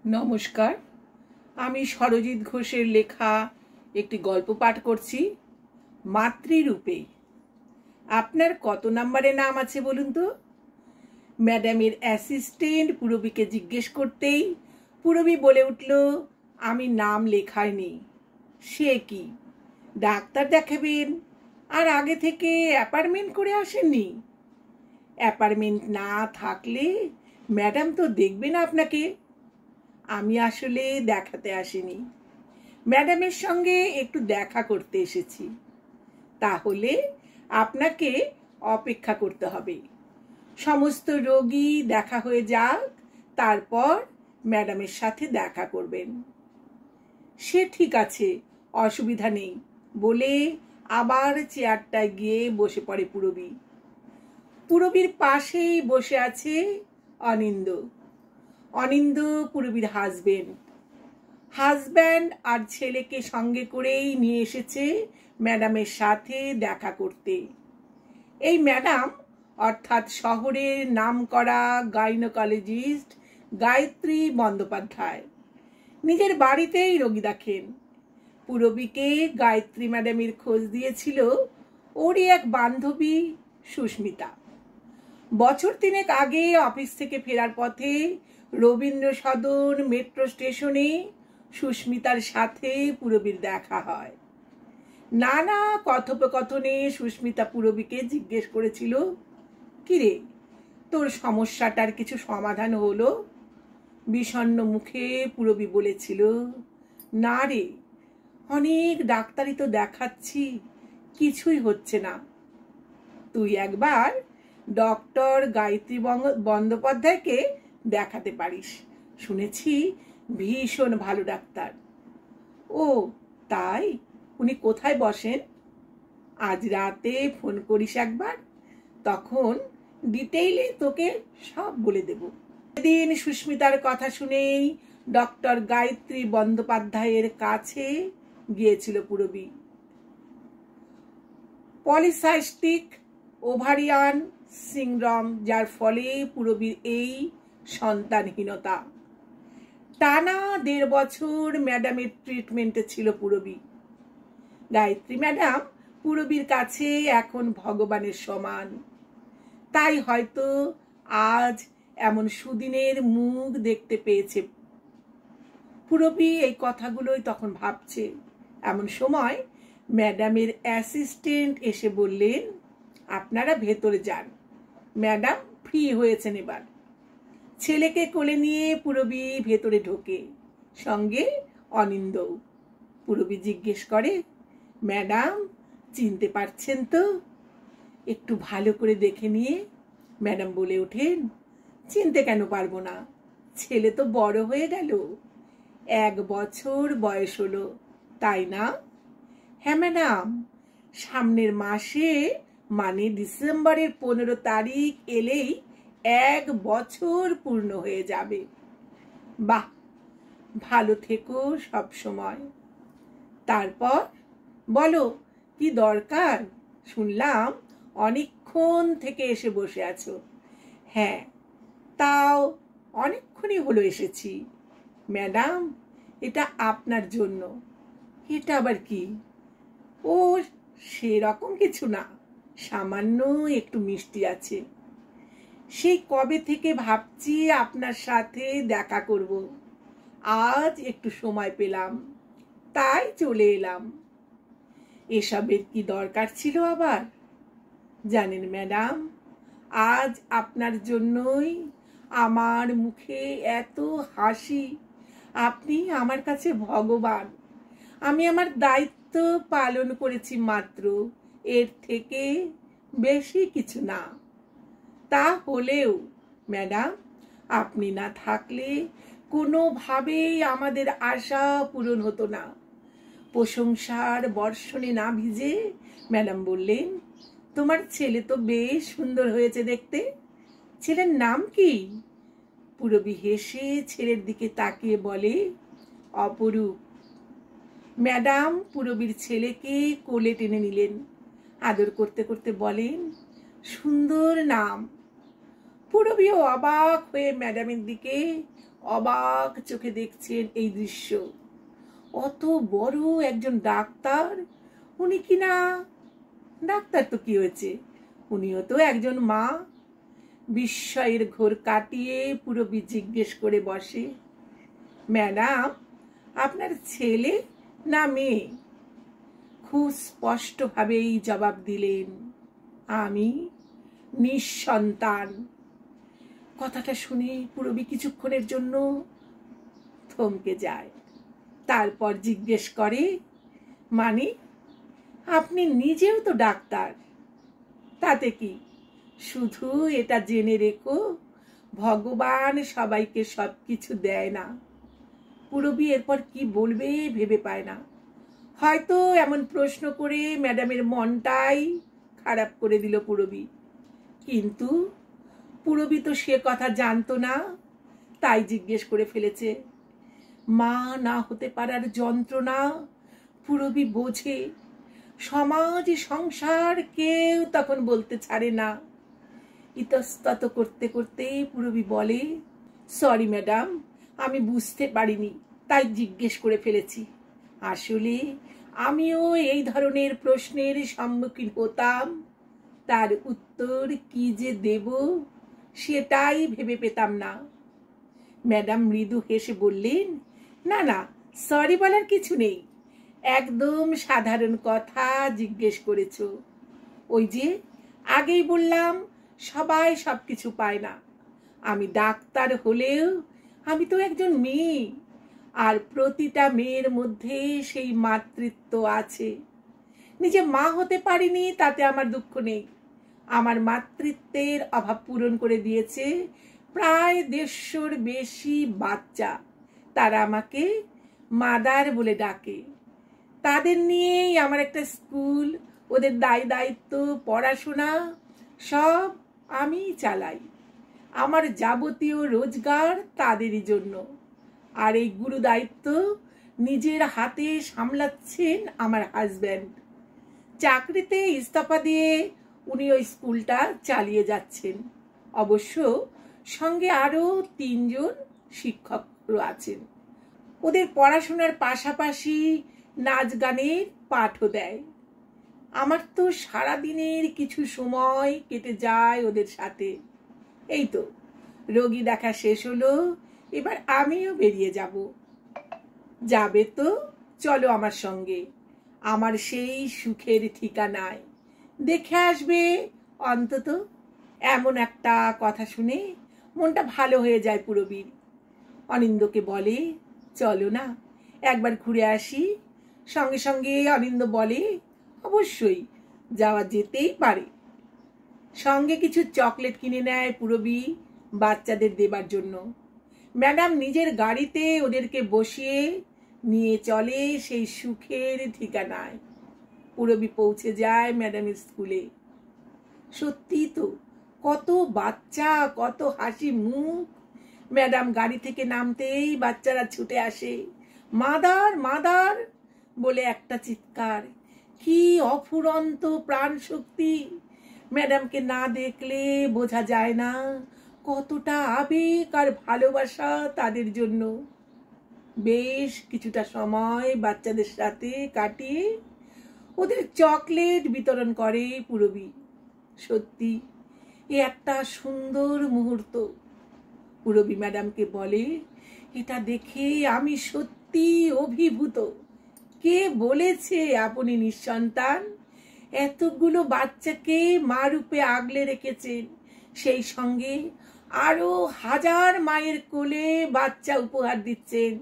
নমস্কার, আমি সরজিৎ ঘোষের লেখা একটি গল্প পাঠ করছি, মাতৃরূপে। আপনার কত নম্বরে নাম আছে বলুন তো? ম্যাডামের অ্যাসিস্ট্যান্ট পুরবীকে জিজ্ঞেস করতেই পুরবী বলে উঠল, আমি নাম লেখাইনি। সে কি, ডাক্তার দেখাবেন আর আগে থেকে অ্যাপয়েন্টমেন্ট করে আসেননি? অ্যাপয়েন্টমেন্ট না থাকলে ম্যাডাম তো দেখবে না আপনাকে। আমি আসলে দেখাতে আসিনি, ম্যাডামের সঙ্গে একটু দেখা করতে এসেছি। তাহলে আপনাকে অপেক্ষা করতে হবে, সমস্ত রোগী দেখা হয়ে যাক, তারপর ম্যাডামের সাথে দেখা করবেন। সে ঠিক আছে, অসুবিধা নেই বলে আবার চেয়ারটায় গিয়ে বসে পড়ে পুরবী। পুরবীর পাশেই বসে আছে অনিন্দ। অনিন্দ পুরবীর হাজব্যান্ড আর ছেলেকে সঙ্গে করেই নিয়ে এসেছে ম্যাডামের সাথে দেখা করতে। এই ম্যাডাম অর্থাৎ শহরের নামকরা গাইনোকোলজিস্ট গায়ত্রী বন্দ্যোপাধ্যায় নিজের বাড়িতেই রোগী দেখেন। পুরবীকে গায়ত্রী ম্যাডামের খোঁজ দিয়েছিল ওরই এক বান্ধবী সুস্মিতা। বছর তিনেক আগে অফিস থেকে ফেরার পথে রবীন্দ্র সদন মেট্রো স্টেশনে সুস্মিতার সাথে পুরবীর দেখা হয়। নানা কথোপকথনে সুস্মিতা পুরবীকে জিজ্ঞেস করেছিল, কিরে, তোর সমস্যাটার কিছু সমাধান হলো? বিষণ্ণ মুখে পুরবী বলেছিল, না রে, অনেক ডাক্তারই তো দেখাচ্ছি, কিছুই হচ্ছে না। তুই একবার ডক্টর গায়ত্রী বন্দ্যোপাধ্যায়কে দেখাতে পারিস, শুনেছি ভীষণ ভালো ডাক্তার। ও তাই? উনি কোথায় বসেন? আজ রাতে ফোন করিস একবার, তখন ডিটেইলে তোকে সব বলে দেব। সেদিন সুস্মিতার কথা শুনেই ডক্টর গায়ত্রী বন্দ্যোপাধ্যায়ের কাছে গিয়েছিল পুরবী। পলিসাইস্টিক ওভারিয়ান সিনড্রোম, যার ফলে পুরবীর এই সন্তানহীনতা। টানা 1.5 বছর ম্যাডামের ট্রিটমেন্টে ছিল পুরবী। গায়ত্রী ম্যাডাম পুরবীর কাছে এখন ভগবানের সমান। তাই হয়তো আজ এমন সুদিনের মুখ দেখতে পেয়েছে। পুরবী এই কথাগুলোই তখন ভাবছে। এমন সময় ম্যাডামের অ্যাসিস্ট্যান্ট এসে বললেন, আপনারা ভেতরে যান, ম্যাডাম ফ্রি হয়েছেন এবার। ছেলেকে কোলে নিয়ে পুরবী ভেতরে ঢোকে, সঙ্গে অনিন্দও। পুরবী জিজ্ঞেস করে, ম্যাডাম চিনতে পারছেন তো? একটু ভালো করে দেখে নিয়ে ম্যাডাম বলে ওঠেন, চিনতে কেন পারবো না, ছেলে তো বড় হয়ে গেল, 1 বছর বয়স হলো, তাই না? হ্যাঁ ম্যাডাম, সামনের মাসে মানে ডিসেম্বরের 15 তারিখ এলেই 1 বছর পূর্ণ হয়ে যাবে। বাহ, ভালো থেকো সব সময়। তারপর বলো, কি দরকার? শুনলাম অনেকক্ষণ থেকে এসে বসে আছো। হ্যাঁ, তাও অনেকক্ষণই হলো এসেছি। ম্যাডাম, এটা আপনার জন্য। এটা আবার কি? ও সেরকম কিছু না, সামান্য একটু মিষ্টি আছে। সেই কবে থেকে ভাবছি আপনার সাথে দেখা করব, আজ একটু সময় পেলাম, তাই চলে এলাম। এসবের কি দরকার ছিল আবার? জানেন ম্যাডাম, আজ আপনার জন্যই আমার মুখে এত হাসি। আপনি আমার কাছে ভগবান। আমি আমার দায়িত্ব পালন করেছি মাত্র, এর থেকে বেশি কিছু না। তা হলেও ম্যাডাম, আপনি না থাকলে কোনোভাবেই আমাদের আশা পূরণ হতো না। প্রশংসার বর্ষণে না ভিজে ম্যাডাম বললেন, তোমার ছেলে তো বেশ সুন্দর হয়েছে দেখতে। ছেলের নাম কি? পুরবী হেসে ছেলের দিকে তাকিয়ে বলে, অপরূপ। ম্যাডাম পুরবীর ছেলেকে কোলে টেনে নিলেন, আদর করতে করতে বলেন, সুন্দর নাম। পুরবীও অবাক হয়ে ম্যাডামের দিকে অবাক চোখে দেখছেন এই দৃশ্য। অত বড় একজন ডাক্তার, উনি কি না ডাক্তার তো কি হয়েছে, উনিও তো একজন মা। বিস্ময়ের ঘোর কাটিয়ে পুরবী জিজ্ঞেস করে বসে, ম্যাডাম আপনার ছেলে না মেয়ে? খুব স্পষ্টভাবেই জবাব দিলেন, আমি নিঃসন্তান। কথাটা শুনে পুরবী কিছুক্ষণের জন্য থমকে যায়। তারপর জিজ্ঞেস করে, মানে আপনি নিজেও তো ডাক্তার? তাতে কি, শুধু এটা জেনে রেখো, ভগবান সবাইকে সবকিছু দেয় না। পুরবী এরপর কি বলবে ভেবে পায় না। হয়তো এমন প্রশ্ন করে ম্যাডামের মনটাই খারাপ করে দিল পুরবী। কিন্তু পুরবী তো সে কথা জানতো না, তাই জিজ্ঞেস করে ফেলেছে। মা না হতে পারার যন্ত্রণা পুরবী বোঝে। সমাজ সংসার কেউ তখন বলতে ছাড়ে না। ইতস্তত করতে করতে পুরবী বলে, সরি ম্যাডাম, আমি বুঝতে পারিনি, তাই জিজ্ঞেস করে ফেলেছি। আসলে আমিও এই ধরনের প্রশ্নের সম্মুখীন হতাম, তার উত্তর কি যে দেব সেটাই ভেবে পেতাম না। ম্যাডাম মৃদু হেসে বললেন, না না, সরি বলার কিছু নেই, একদম সাধারণ কথা জিজ্ঞেস করেছ। ওই যে আগেই বললাম, সবাই সবকিছু পায় না। আমি ডাক্তার হলেও আমি তো একজন মেয়ে, আর প্রতিটা মেয়ের মধ্যে সেই মাতৃত্ব আছে। নিজে মা হতে পারিনি তাতে আমার দুঃখ নেই। আমার মাতৃত্বের অভাব পূরণ করে দিয়েছে প্রায় 150-র বেশি বাচ্চা। তারা আমাকে মাদার বলে ডাকে। তাদের নিয়েই আমার একটা স্কুল, ওদের দায়িত্ব, পড়াশোনা সব আমি চালাই। আমার যাবতীয় রোজগার তাদেরই জন্য। আর এই গুরু দায়িত্ব নিজের হাতে সামলাচ্ছেন আমার হাজব্যান্ড। চাকরিতে ইস্তফা দিয়ে উনি ওই স্কুলটা চালিয়ে যাচ্ছেন। অবশ্য সঙ্গে আরো 3 জন শিক্ষকও আছেন। ওদের পড়াশোনার পাশাপাশি নাচ গানের পাঠও দেয়। আমার তো সারাদিনের কিছু সময় কেটে যায় ওদের সাথে। এই তো রোগী দেখা শেষ হলো, এবার আমিও বেরিয়ে যাব। যাবে তো চলো আমার সঙ্গে, আমার সেই সুখের ঠিকানায়, দেখে আসবে অন্তত। এমন একটা কথা শুনে মনটা ভালো হয়ে যায় পুরবীর। অনিন্দকে বলে, চলো না একবার ঘুরে আসি। সঙ্গে সঙ্গে অনিন্দ বলে, অবশ্যই যাওয়া যেতেই পারে। সঙ্গে কিছু চকলেট কিনে নেয় পুরবী বাচ্চাদের দেবার জন্য। ম্যাডাম নিজের গাড়িতে ওদেরকে বসিয়ে নিয়ে চলে সেই সুখের ঠিকানায়। পুরবী পৌঁছে যায় ম্যাডামের স্কুলে। সত্যি তো, কত বাচ্চা, কত হাসি মুখ। ম্যাডাম গাড়ি থেকে নামতেই বাচ্চারা ছুটে আসে। মাদার মাদার বলে একটা চিৎকার, কি অফুরন্ত প্রাণ শক্তি! ম্যাডামকে না দেখলে বোঝা যায় না কতটা আবেগ আর ভালোবাসা তাদের জন্য। বেশ কিছুটা সময় বাচ্চাদের সাথে কাটিয়ে ওদের চকলেট বিতরণ করে পুরবী। সত্যি এ একটা সুন্দর মুহূর্ত। পুরবী ম্যাডামকে বলে, এটা দেখে আমি সত্যি অভিভূত। কে বলেছে আপনি নিঃসন্তান? এতগুলো বাচ্চাকে মা রূপে আগলে রেখেছেন, সেই সঙ্গে আরো 1000 মায়ের কোলে বাচ্চা উপহার দিচ্ছেন।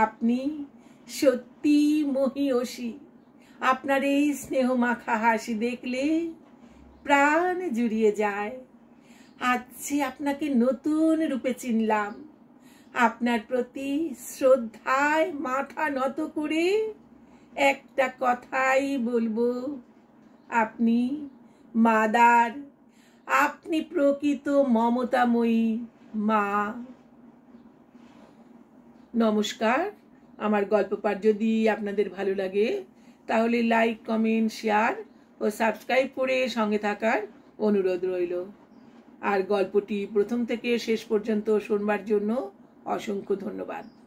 আপনি সত্যি মহীয়সী। আপনার এই স্নেহ মাখা হাসি দেখলে প্রাণ জুড়িয়ে যায়। আজ আপনাকে নতুন রূপে চিনলাম। আপনার প্রতি শ্রদ্ধায় মাথা নত করে একটা কথাই বলবো, আপনি মাদার, আপনি প্রকৃত মমতাময়ী মা। নমস্কার। আমার গল্প পাঠ যদি আপনাদের ভালো লাগে তাহলে লাইক, কমেন্ট, শেয়ার ও সাবস্ক্রাইব করে সঙ্গে থাকার অনুরোধ রইল। আর গল্পটি প্রথম থেকে শেষ পর্যন্ত শুনবার জন্য অসংখ্য ধন্যবাদ।